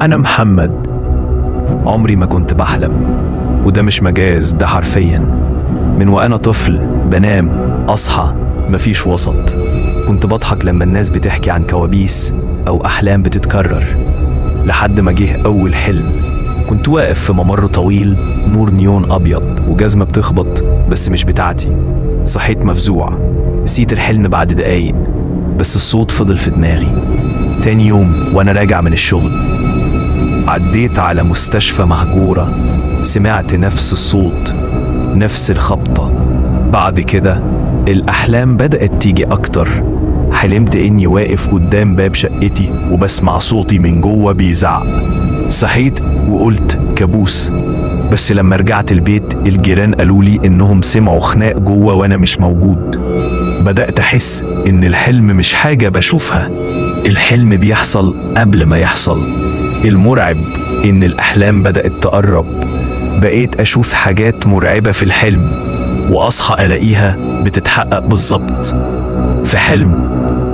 أنا محمد. عمري ما كنت بحلم، وده مش مجاز، ده حرفيا. من وأنا طفل بنام أصحى، مفيش وسط. كنت بضحك لما الناس بتحكي عن كوابيس أو أحلام بتتكرر، لحد ما جه أول حلم. كنت واقف في ممر طويل، نور نيون أبيض وجزمة بتخبط بس مش بتاعتي. صحيت مفزوع، نسيت الحلم بعد دقايق، بس الصوت فضل في دماغي. تاني يوم وأنا راجع من الشغل، عديت على مستشفى مهجورة، سمعت نفس الصوت، نفس الخبطة. بعد كده الأحلام بدأت تيجي أكتر. حلمت إني واقف قدام باب شقتي وبسمع صوتي من جوه بيزعق. صحيت وقلت كابوس، بس لما رجعت البيت الجيران قالولي إنهم سمعوا خناق جوه وأنا مش موجود. بدأت أحس إن الحلم مش حاجة بشوفها، الحلم بيحصل قبل ما يحصل. المرعب إن الأحلام بدأت تقرب، بقيت أشوف حاجات مرعبة في الحلم وأصحى ألاقيها بتتحقق بالظبط. في حلم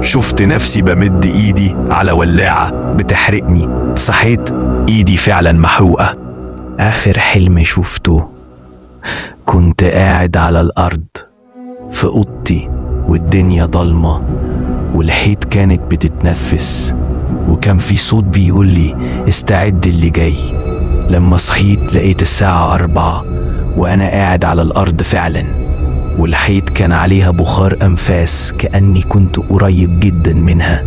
شفت نفسي بمد إيدي على ولاعة بتحرقني، صحيت إيدي فعلا محروقة. آخر حلم شفته كنت قاعد على الأرض في أوضتي والدنيا ضلمة، والحيط كانت بتتنفس، وكان في صوت بيقولي استعد اللي جاي. لما صحيت لقيت الساعة 4 وأنا قاعد على الأرض فعلا، والحيط كان عليها بخار أنفاس، كأني كنت قريب جدا منها،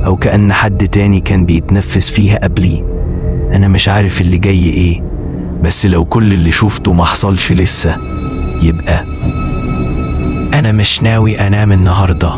أو كأن حد تاني كان بيتنفس فيها قبلي. أنا مش عارف اللي جاي إيه، بس لو كل اللي شفته محصلش لسه، يبقى أنا مش ناوي أنام النهاردة.